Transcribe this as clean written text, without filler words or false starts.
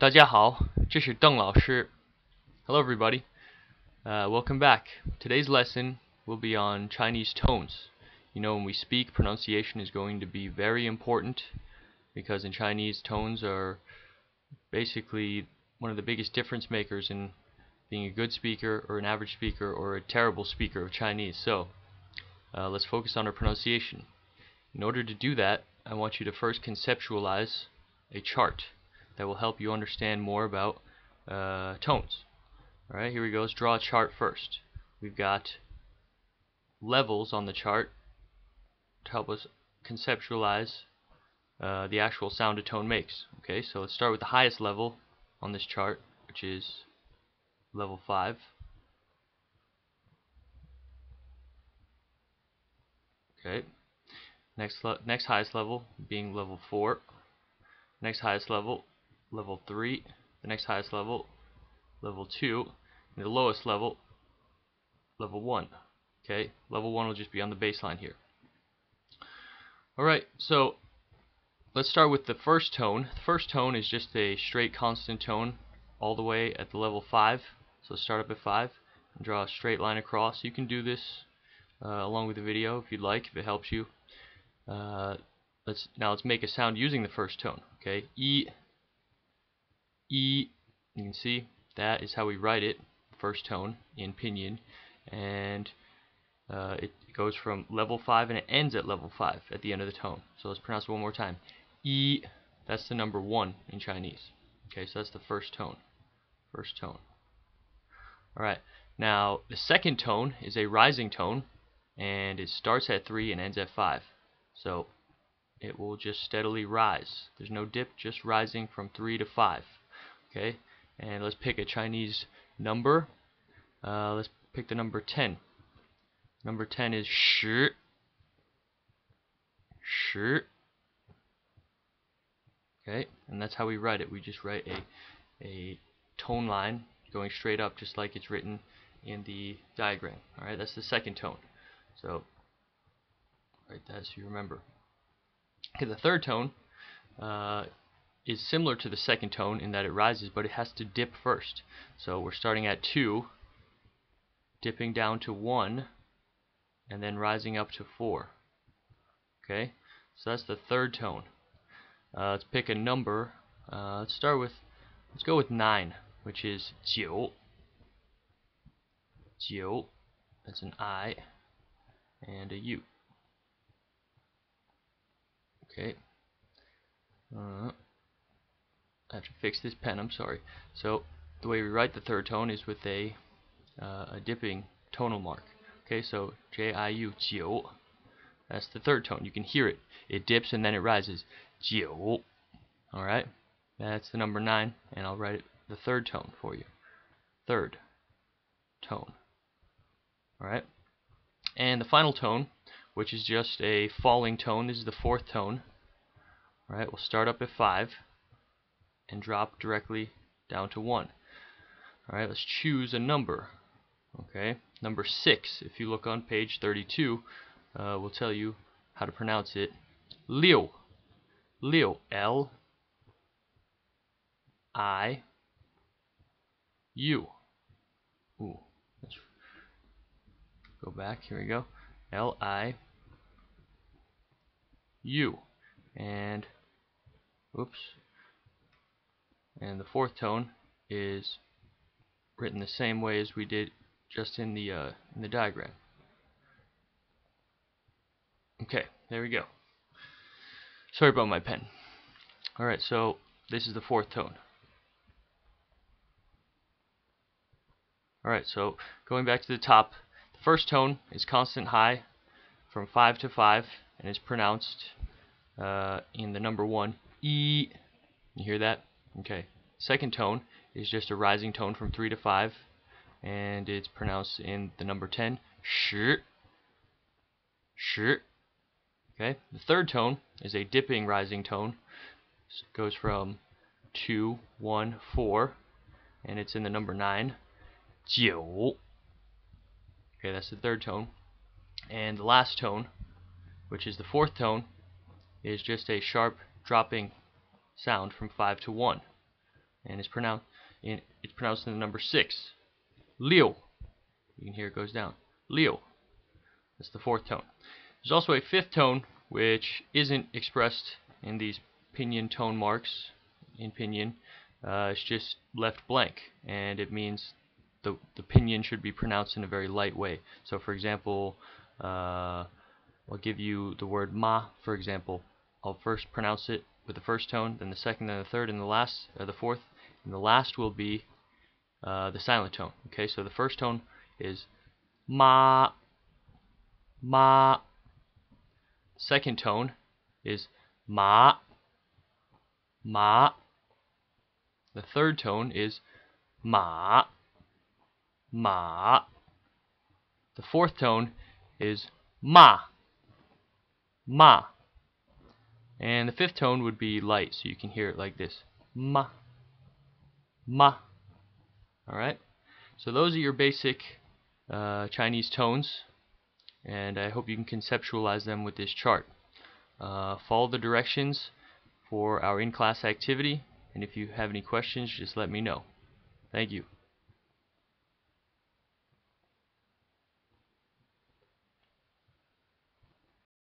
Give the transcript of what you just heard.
大家好，这是邓老师. Hello everybody. Welcome back. Today's lesson will be on Chinese tones. You know, when we speak, pronunciation is going to be very important because in Chinese, tones are basically one of the biggest difference makers in being a good speaker or an average speaker or a terrible speaker of Chinese. So, let's focus on our pronunciation. In order to do that, I want you to first conceptualize a chart that will help you understand more about tones. Alright, here we go. Let's draw a chart first. We've got levels on the chart to help us conceptualize the actual sound a tone makes. Okay, so let's start with the highest level on this chart, which is level 5. Okay, next highest level being level 4. Next highest level, level 3. The next highest level, level 2. And the lowest level, level 1. Okay, level 1 will just be on the baseline here. Alright, so let's start with the first tone. The first tone is just a straight constant tone all the way at the level 5. So start up at 5 and draw a straight line across. You can do this along with the video if you'd like, if it helps you. Let's make a sound using the first tone. Okay, E. You can see that is how we write it, first tone in pinyin, and it goes from level 5 and it ends at level 5 at the end of the tone. So let's pronounce it one more time. E. That's the number 1 in Chinese. Okay, so that's the first tone. First tone. Alright, now the second tone is a rising tone, and it starts at 3 and ends at 5. So it will just steadily rise. There's no dip, just rising from 3 to 5. Okay, and let's pick a Chinese number. Let's pick the number 10. Number 10 is shi. Shi. Okay, and that's how we write it. We just write a tone line going straight up, just like it's written in the diagram. Alright, that's the second tone. So, write that so you remember. Okay, the third tone is similar to the second tone in that it rises, but it has to dip first. So we're starting at 2, dipping down to 1, and then rising up to 4. Okay, so that's the third tone. Let's pick a number. Let's go with 9, which is 9. 9. That's an I and a U. Okay. I have to fix this pen, I'm sorry. So the way we write the third tone is with a dipping tonal mark. Okay, so J-I-U, 9. That's the third tone. You can hear it. It dips and then it rises. 9. Alright, that's the number 9, and I'll write it the third tone for you. Third tone. Alright, and the final tone, which is just a falling tone. This is the fourth tone. Alright, we'll start up at 5 and drop directly down to 1. Alright, let's choose a number. Okay, number 6, if you look on page 32, will tell you how to pronounce it. Liu. Liu. L-I-U. Ooh, let's go back. Here we go. L-I-U. And, oops. And the fourth tone is written the same way as we did just in the diagram. Okay, there we go. Sorry about my pen. Alright, so this is the fourth tone. Alright, so going back to the top, the first tone is constant high from 5 to 5, and it's pronounced in the number 1, E. You hear that? Okay. Second tone is just a rising tone from 3 to 5, and it's pronounced in the number 10, shi. Shi. Okay. The third tone is a dipping rising tone. So it goes from 2, 1, 4, and it's in the number 9, 9. Okay, that's the third tone. And the last tone, which is the fourth tone, is just a sharp dropping sound from 5 to 1. and it's pronounced in the number 6. Liu. You can hear it goes down. Liu. That's the 4th tone. There's also a 5th tone which isn't expressed in these pinyin tone marks in pinyin. It's just left blank, and it means the pinyin should be pronounced in a very light way. So for example, I'll give you the word ma, for example. I'll first pronounce it with the first tone, then the second, then the third, and the last, the fourth, and the last will be the silent tone. Okay, so the first tone is ma, ma. Second tone is ma, ma. The third tone is ma, ma. The fourth tone is ma, ma. And the 5th tone would be light, so you can hear it like this. Ma, ma. Alright? So those are your basic Chinese tones, and I hope you can conceptualize them with this chart. Follow the directions for our in-class activity, and if you have any questions, just let me know. Thank you.